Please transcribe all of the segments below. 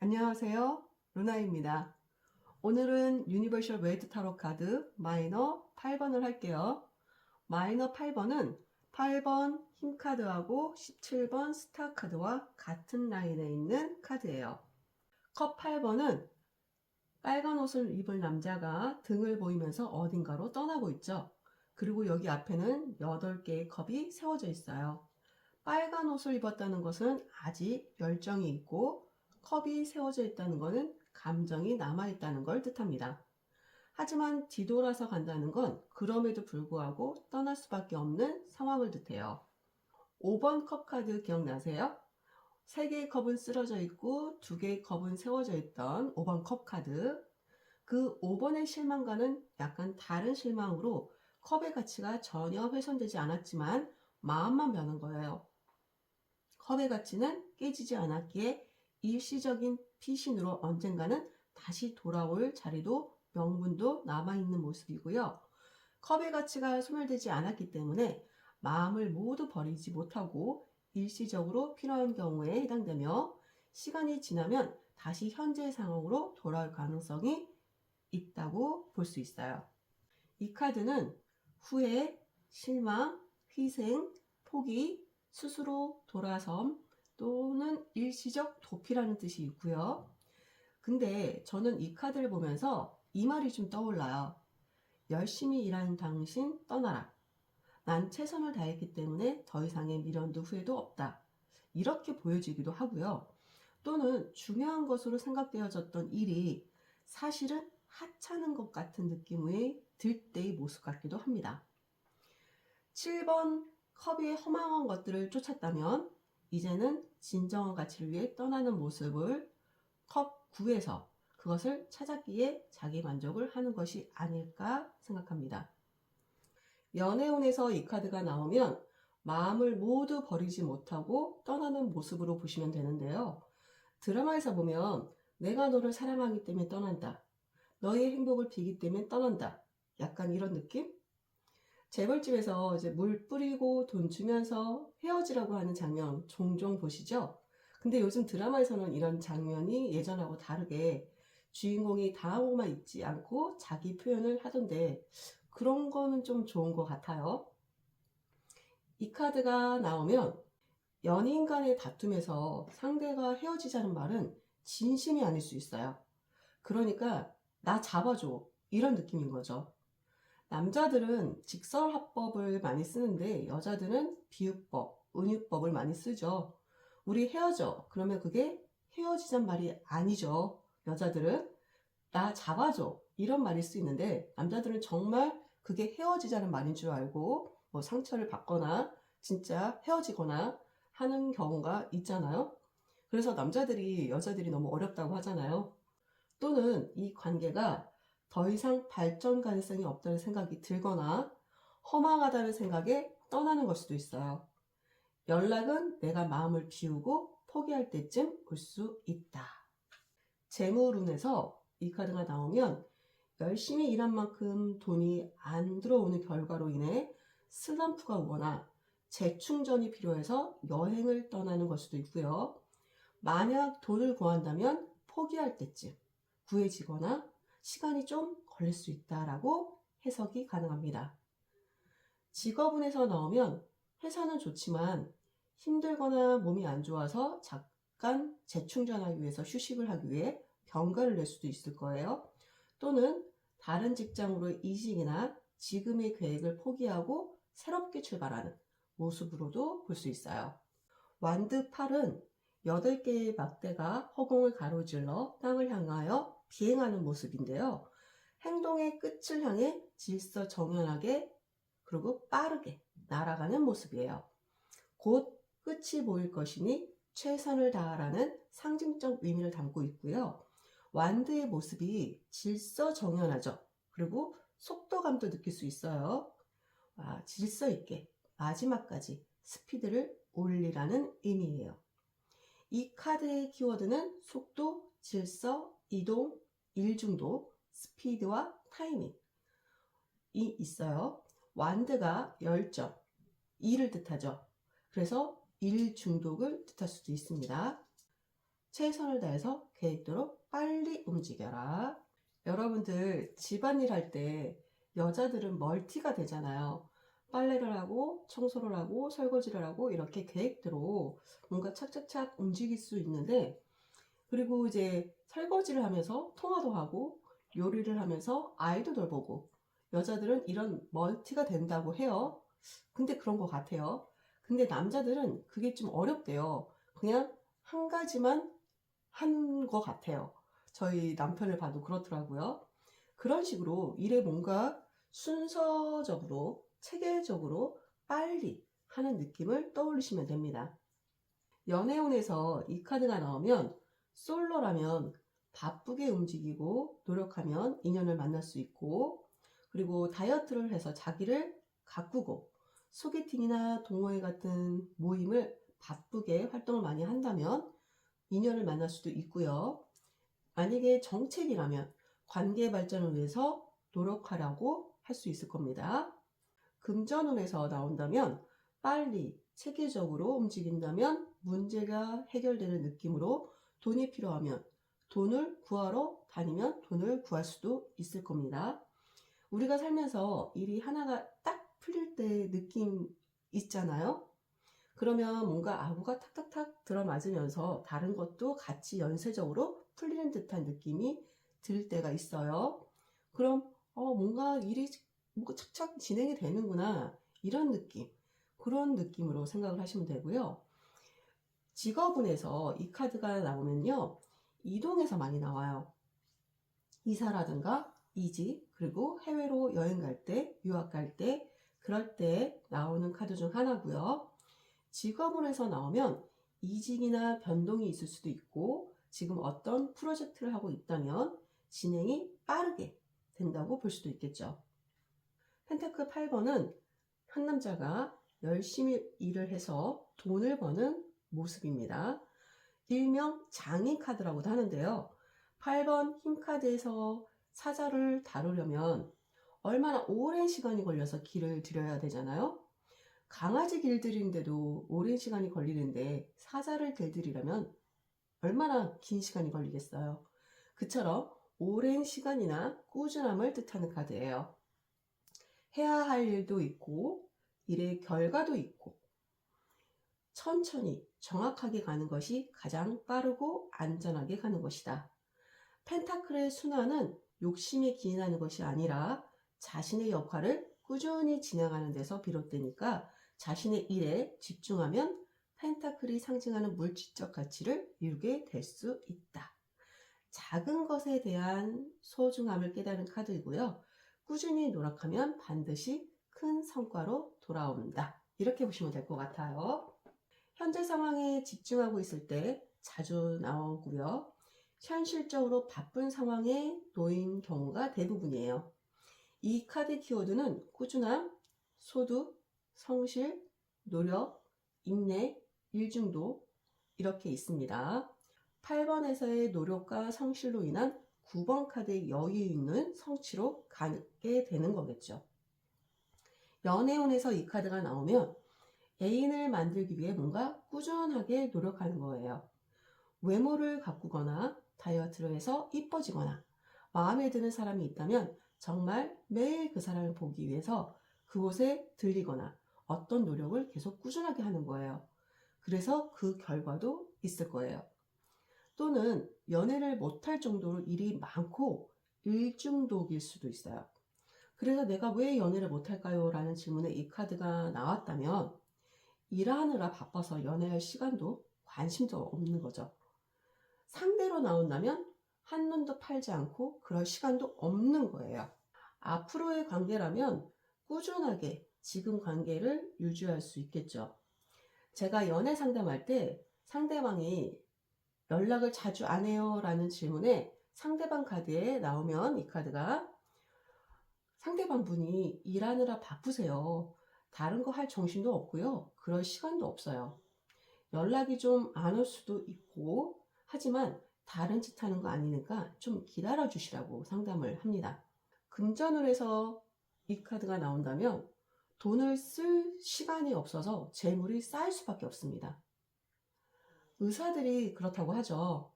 안녕하세요. 루나입니다. 오늘은 유니버셜 웨이트 타로 카드 마이너 8번을 할게요. 마이너 8번은 8번 힘 카드하고 17번 스타 카드와 같은 라인에 있는 카드예요. 컵 8번은 빨간 옷을 입은 남자가 등을 보이면서 어딘가로 떠나고 있죠. 그리고 여기 앞에는 8개의 컵이 세워져 있어요. 빨간 옷을 입었다는 것은 아직 열정이 있고 컵이 세워져 있다는 것은 감정이 남아있다는 걸 뜻합니다. 하지만 뒤돌아서 간다는 건 그럼에도 불구하고 떠날 수밖에 없는 상황을 뜻해요. 5번 컵 카드 기억나세요? 3개의 컵은 쓰러져 있고 2개의 컵은 세워져 있던 5번 컵 카드. 그 5번의 실망과는 약간 다른 실망으로 컵의 가치가 전혀 훼손되지 않았지만 마음만 변한 거예요. 컵의 가치는 깨지지 않았기에 일시적인 피신으로 언젠가는 다시 돌아올 자리도 명분도 남아있는 모습이고요. 컵의 가치가 소멸되지 않았기 때문에 마음을 모두 버리지 못하고 일시적으로 필요한 경우에 해당되며 시간이 지나면 다시 현재의 상황으로 돌아올 가능성이 있다고 볼 수 있어요. 이 카드는 후회, 실망, 희생, 포기, 스스로 돌아섬 또는 일시적 도피라는 뜻이 있고요. 근데 저는 이 카드를 보면서 이 말이 좀 떠올라요. 열심히 일하는 당신 떠나라. 난 최선을 다했기 때문에 더 이상의 미련도 후회도 없다. 이렇게 보여지기도 하고요. 또는 중요한 것으로 생각되어졌던 일이 사실은 하찮은 것 같은 느낌이 들 때의 모습 같기도 합니다. 7번 컵이 허망한 것들을 쫓았다면 이제는 진정한 가치를 위해 떠나는 모습을 컵 9에서 그것을 찾았기에 자기 만족을 하는 것이 아닐까 생각합니다. 연애운에서 이 카드가 나오면 마음을 모두 버리지 못하고 떠나는 모습으로 보시면 되는데요. 드라마에서 보면 내가 너를 사랑하기 때문에 떠난다. 너의 행복을 빌기 때문에 떠난다. 약간 이런 느낌? 재벌집에서 이제 물 뿌리고 돈 주면서 헤어지라고 하는 장면 종종 보시죠? 근데 요즘 드라마에서는 이런 장면이 예전하고 다르게 주인공이 당하고만 있지 않고 자기 표현을 하던데 그런 거는 좀 좋은 것 같아요. 이 카드가 나오면 연인 간의 다툼에서 상대가 헤어지자는 말은 진심이 아닐 수 있어요. 그러니까 나 잡아줘 이런 느낌인 거죠. 남자들은 직설화법을 많이 쓰는데 여자들은 비유법, 은유법을 많이 쓰죠. 우리 헤어져. 그러면 그게 헤어지자는 말이 아니죠. 여자들은 나 잡아줘. 이런 말일 수 있는데 남자들은 정말 그게 헤어지자는 말인 줄 알고 뭐 상처를 받거나 진짜 헤어지거나 하는 경우가 있잖아요. 그래서 남자들이 여자들이 너무 어렵다고 하잖아요. 또는 이 관계가 더 이상 발전 가능성이 없다는 생각이 들거나 허망하다는 생각에 떠나는 걸 수도 있어요. 연락은 내가 마음을 비우고 포기할 때쯤 올 수 있다. 재물운에서 이 카드가 나오면 열심히 일한 만큼 돈이 안 들어오는 결과로 인해 슬럼프가 오거나 재충전이 필요해서 여행을 떠나는 걸 수도 있고요. 만약 돈을 구한다면 포기할 때쯤 구해지거나 시간이 좀 걸릴 수 있다라고 해석이 가능합니다. 직업운에서 나오면 회사는 좋지만 힘들거나 몸이 안 좋아서 잠깐 재충전하기 위해서 휴식을 하기 위해 병가를 낼 수도 있을 거예요. 또는 다른 직장으로 이직이나 지금의 계획을 포기하고 새롭게 출발하는 모습으로도 볼 수 있어요. 완드 8은 8개의 막대가 허공을 가로질러 땅을 향하여 비행하는 모습인데요. 행동의 끝을 향해 질서정연하게 그리고 빠르게 날아가는 모습이에요. 곧 끝이 보일 것이니 최선을 다하라는 상징적 의미를 담고 있고요. 완드의 모습이 질서정연하죠. 그리고 속도감도 느낄 수 있어요. 질서 있게 마지막까지 스피드를 올리라는 의미예요. 이 카드의 키워드는 속도, 질서, 이동, 일중도, 스피드와 타이밍이 있어요. 완드가 열정, 일을 뜻하죠. 그래서 일중독을 뜻할 수도 있습니다. 최선을 다해서 계획대로 빨리 움직여라. 여러분들 집안일 할 때 여자들은 멀티가 되잖아요. 빨래를 하고 청소를 하고 설거지를 하고 이렇게 계획대로 뭔가 착착착 움직일 수 있는데, 그리고 이제 설거지를 하면서 통화도 하고 요리를 하면서 아이도 돌보고, 여자들은 이런 멀티가 된다고 해요. 근데 그런 것 같아요. 근데 남자들은 그게 좀 어렵대요. 그냥 한 가지만 한 것 같아요. 저희 남편을 봐도 그렇더라고요. 그런 식으로 일에 뭔가 순서적으로, 체계적으로 빨리 하는 느낌을 떠올리시면 됩니다. 연애운에서 이 카드가 나오면, 솔로라면 바쁘게 움직이고 노력하면 인연을 만날 수 있고, 그리고 다이어트를 해서 자기를 가꾸고 소개팅이나 동호회 같은 모임을 바쁘게 활동을 많이 한다면 인연을 만날 수도 있고요. 만약에 정책이라면 관계 발전을 위해서 노력하라고 할 수 있을 겁니다. 금전운에서 나온다면 빨리 체계적으로 움직인다면 문제가 해결되는 느낌으로, 돈이 필요하면 돈을 구하러 다니면 돈을 구할 수도 있을 겁니다. 우리가 살면서 일이 하나가 딱 풀릴 때 느낌 있잖아요. 그러면 뭔가 아구가 탁탁탁 들어맞으면서 다른 것도 같이 연쇄적으로 풀리는 듯한 느낌이 들 때가 있어요. 그럼 뭔가 일이 뭔가 착착 진행이 되는구나, 이런 느낌, 그런 느낌으로 생각을 하시면 되고요. 직업운에서 이 카드가 나오면요, 이동해서 많이 나와요. 이사라든가 이직, 그리고 해외로 여행 갈 때, 유학 갈 때, 그럴 때 나오는 카드 중 하나고요. 직업운에서 나오면 이직이나 변동이 있을 수도 있고, 지금 어떤 프로젝트를 하고 있다면 진행이 빠르게 된다고 볼 수도 있겠죠. 펜타클 8번은 한 남자가 열심히 일을 해서 돈을 버는 모습입니다. 일명 장인 카드라고도 하는데요. 8번 힘카드에서 사자를 다루려면 얼마나 오랜 시간이 걸려서 길을 들여야 되잖아요. 강아지 길들이는데도 오랜 시간이 걸리는데 사자를 길들이려면 얼마나 긴 시간이 걸리겠어요. 그처럼 오랜 시간이나 꾸준함을 뜻하는 카드예요. 해야 할 일도 있고 일의 결과도 있고, 천천히 정확하게 가는 것이 가장 빠르고 안전하게 가는 것이다. 펜타클의 순환은 욕심에 기인하는 것이 아니라 자신의 역할을 꾸준히 진행하는 데서 비롯되니까 자신의 일에 집중하면 펜타클이 상징하는 물질적 가치를 이루게 될 수 있다. 작은 것에 대한 소중함을 깨달은 카드이고요. 꾸준히 노력하면 반드시 큰 성과로 돌아온다. 이렇게 보시면 될 것 같아요. 현재 상황에 집중하고 있을 때 자주 나오고요. 현실적으로 바쁜 상황에 놓인 경우가 대부분이에요. 이 카드 키워드는 꾸준함, 소득, 성실, 노력, 인내, 일중도 이렇게 있습니다. 8번에서의 노력과 성실로 인한 9번 카드의 여유 있는 성취로 가게 되는 거겠죠. 연애운에서 이 카드가 나오면 애인을 만들기 위해 뭔가 꾸준하게 노력하는 거예요. 외모를 가꾸거나 다이어트를 해서 이뻐지거나 마음에 드는 사람이 있다면 정말 매일 그 사람을 보기 위해서 그곳에 들리거나 어떤 노력을 계속 꾸준하게 하는 거예요. 그래서 그 결과도 있을 거예요. 또는 연애를 못할 정도로 일이 많고 일중독일 수도 있어요. 그래서 내가 왜 연애를 못할까요? 라는 질문에 이 카드가 나왔다면 일하느라 바빠서 연애할 시간도 관심도 없는 거죠. 상대로 나온다면 한눈도 팔지 않고 그럴 시간도 없는 거예요. 앞으로의 관계라면 꾸준하게 지금 관계를 유지할 수 있겠죠. 제가 연애 상담할 때 상대방이 연락을 자주 안 해요 라는 질문에 상대방 카드에 나오면 이 카드가 상대방 분이 일하느라 바쁘세요. 다른 거 할 정신도 없고요. 그럴 시간도 없어요. 연락이 좀 안 올 수도 있고 하지만 다른 짓 하는 거 아니니까 좀 기다려 주시라고 상담을 합니다. 금전을 해서 이 카드가 나온다면 돈을 쓸 시간이 없어서 재물이 쌓일 수밖에 없습니다. 의사들이 그렇다고 하죠.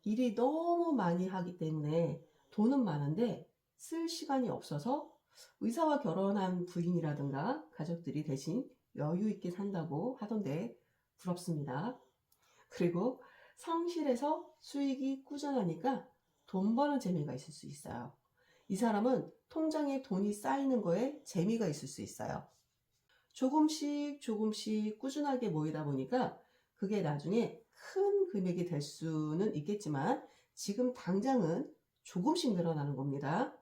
일이 너무 많이 하기 때문에 돈은 많은데 쓸 시간이 없어서 의사와 결혼한 부인이라든가 가족들이 대신 여유 있게 산다고 하던데 부럽습니다. 그리고 성실해서 수익이 꾸준하니까 돈 버는 재미가 있을 수 있어요. 이 사람은 통장에 돈이 쌓이는 거에 재미가 있을 수 있어요. 조금씩 조금씩 꾸준하게 모이다 보니까 그게 나중에 큰 금액이 될 수는 있겠지만 지금 당장은 조금씩 늘어나는 겁니다.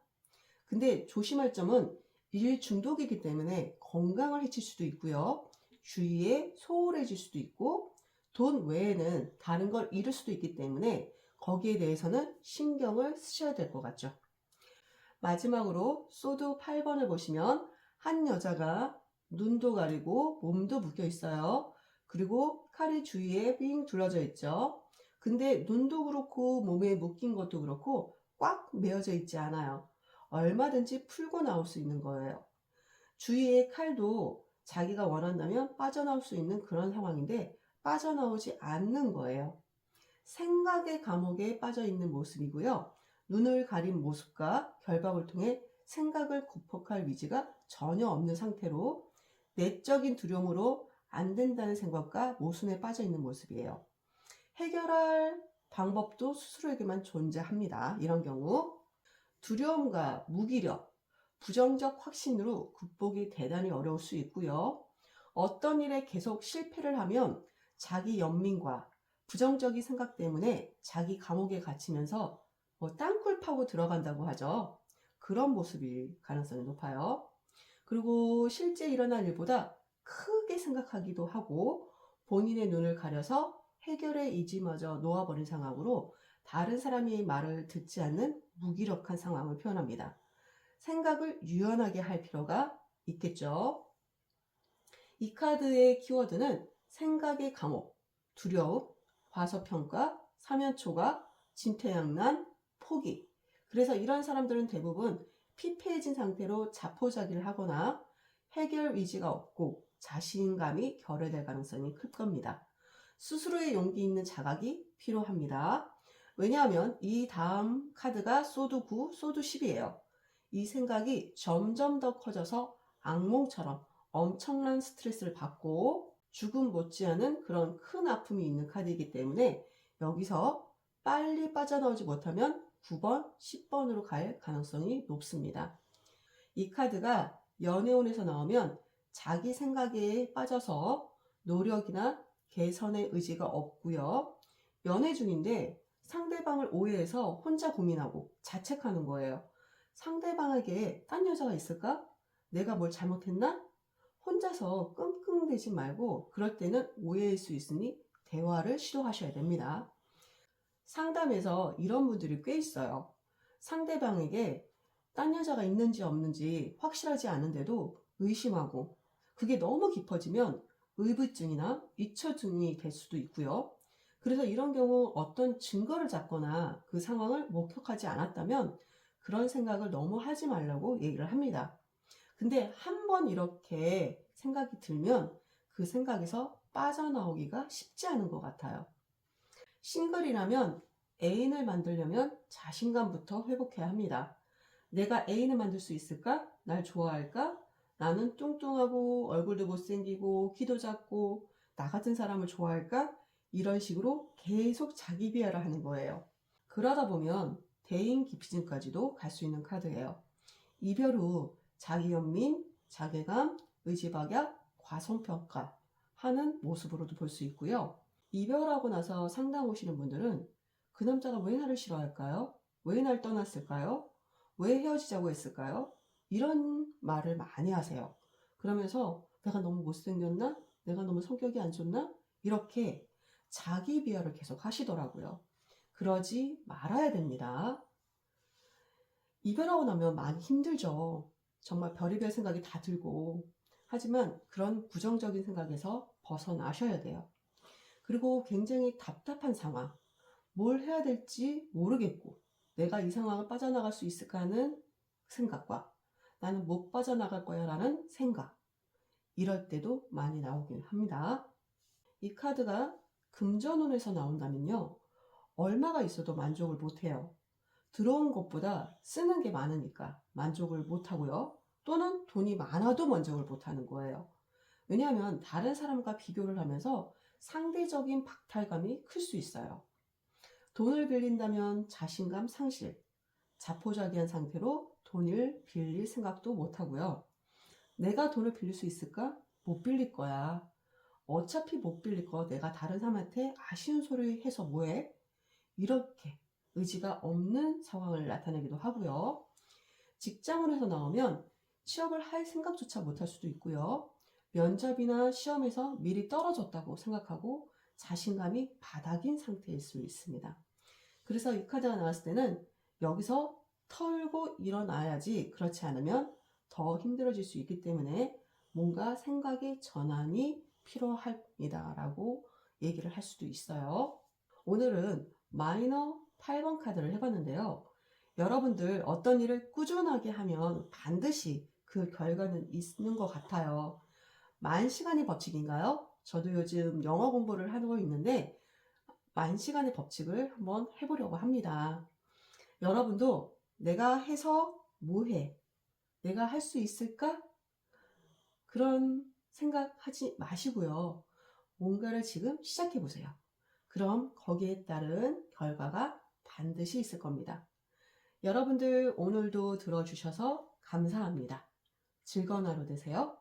근데 조심할 점은 일 중독이기 때문에 건강을 해칠 수도 있고요. 주위에 소홀해질 수도 있고 돈 외에는 다른 걸 잃을 수도 있기 때문에 거기에 대해서는 신경을 쓰셔야 될 것 같죠. 마지막으로 소드 8번을 보시면 한 여자가 눈도 가리고 몸도 묶여 있어요. 그리고 칼이 주위에 삥 둘러져 있죠. 근데 눈도 그렇고 몸에 묶인 것도 그렇고 꽉 메어져 있지 않아요. 얼마든지 풀고 나올 수 있는 거예요. 주위에 칼도 자기가 원한다면 빠져나올 수 있는 그런 상황인데 빠져나오지 않는 거예요. 생각의 감옥에 빠져 있는 모습이고요. 눈을 가린 모습과 결박을 통해 생각을 구폭할 위지가 전혀 없는 상태로 내적인 두려움으로 안 된다는 생각과 모순에 빠져 있는 모습이에요. 해결할 방법도 스스로에게만 존재합니다. 이런 경우 두려움과 무기력, 부정적 확신으로 극복이 대단히 어려울 수 있고요. 어떤 일에 계속 실패를 하면 자기 연민과 부정적인 생각 때문에 자기 감옥에 갇히면서 땅굴 파고 들어간다고 하죠. 그런 모습일 가능성이 높아요. 그리고 실제 일어난 일보다 크게 생각하기도 하고 본인의 눈을 가려서 해결의 의지마저 놓아버린 상황으로 다른 사람의 말을 듣지 않는 무기력한 상황을 표현합니다. 생각을 유연하게 할 필요가 있겠죠. 이 카드의 키워드는 생각의 감옥, 두려움, 과소평가, 사면초가, 진퇴양난, 포기. 그래서 이런 사람들은 대부분 피폐해진 상태로 자포자기를 하거나 해결 의지가 없고 자신감이 결여될 가능성이 클 겁니다. 스스로의 용기 있는 자각이 필요합니다. 왜냐하면 이 다음 카드가 소드 9, 소드 10이에요. 이 생각이 점점 더 커져서 악몽처럼 엄청난 스트레스를 받고 죽음 못지않은 그런 큰 아픔이 있는 카드이기 때문에 여기서 빨리 빠져나오지 못하면 9번, 10번으로 갈 가능성이 높습니다. 이 카드가 연애운에서 나오면 자기 생각에 빠져서 노력이나 개선의 의지가 없고요. 연애 중인데 상대방을 오해해서 혼자 고민하고 자책하는 거예요. 상대방에게 딴 여자가 있을까? 내가 뭘 잘못했나? 혼자서 끙끙대지 말고 그럴 때는 오해일 수 있으니 대화를 시도하셔야 됩니다. 상담에서 이런 분들이 꽤 있어요. 상대방에게 딴 여자가 있는지 없는지 확실하지 않은데도 의심하고 그게 너무 깊어지면 의부증이나 잊혀증이 될 수도 있고요. 그래서 이런 경우 어떤 증거를 잡거나 그 상황을 목격하지 않았다면 그런 생각을 너무 하지 말라고 얘기를 합니다. 근데 한 번 이렇게 생각이 들면 그 생각에서 빠져나오기가 쉽지 않은 것 같아요. 싱글이라면 애인을 만들려면 자신감부터 회복해야 합니다. 내가 애인을 만들 수 있을까? 날 좋아할까? 나는 뚱뚱하고 얼굴도 못생기고 키도 작고 나 같은 사람을 좋아할까? 이런 식으로 계속 자기 비하를 하는 거예요. 그러다 보면 대인 기피증까지도 갈 수 있는 카드예요. 이별 후 자기 연민, 자괴감, 의지박약, 과소평가 하는 모습으로도 볼 수 있고요. 이별하고 나서 상담 오시는 분들은 그 남자가 왜 나를 싫어할까요? 왜 날 떠났을까요? 왜 헤어지자고 했을까요? 이런 말을 많이 하세요. 그러면서 내가 너무 못생겼나? 내가 너무 성격이 안 좋나? 이렇게 자기 비하를 계속 하시더라고요. 그러지 말아야 됩니다. 이별하고 나면 많이 힘들죠. 정말 별의별 생각이 다 들고. 하지만 그런 부정적인 생각에서 벗어나셔야 돼요. 그리고 굉장히 답답한 상황. 뭘 해야 될지 모르겠고, 내가 이 상황을 빠져나갈 수 있을까 하는 생각과 나는 못 빠져나갈 거야 라는 생각. 이럴 때도 많이 나오긴 합니다. 이 카드가 금전운에서 나온다면요. 얼마가 있어도 만족을 못해요. 들어온 것보다 쓰는 게 많으니까 만족을 못하고요. 또는 돈이 많아도 만족을 못하는 거예요. 왜냐하면 다른 사람과 비교를 하면서 상대적인 박탈감이 클 수 있어요. 돈을 빌린다면 자신감 상실, 자포자기한 상태로 돈을 빌릴 생각도 못하고요. 내가 돈을 빌릴 수 있을까? 못 빌릴 거야. 어차피 못 빌릴 거 내가 다른 사람한테 아쉬운 소리 해서 뭐해? 이렇게 의지가 없는 상황을 나타내기도 하고요. 직장원에서 나오면 취업을 할 생각조차 못할 수도 있고요. 면접이나 시험에서 미리 떨어졌다고 생각하고 자신감이 바닥인 상태일 수 있습니다. 그래서 이 카드가 나왔을 때는 여기서 털고 일어나야지, 그렇지 않으면 더 힘들어질 수 있기 때문에 뭔가 생각의 전환이 필요합니다 라고 얘기를 할 수도 있어요. 오늘은 마이너 8번 카드를 해봤는데요. 여러분들 어떤 일을 꾸준하게 하면 반드시 그 결과는 있는 것 같아요. 만시간의 법칙인가요? 저도 요즘 영어 공부를 하고 있는데 만시간의 법칙을 한번 해보려고 합니다. 여러분도 내가 해서 뭐해? 내가 할 수 있을까? 그런 생각하지 마시고요. 뭔가를 지금 시작해 보세요. 그럼 거기에 따른 결과가 반드시 있을 겁니다. 여러분들 오늘도 들어주셔서 감사합니다. 즐거운 하루 되세요.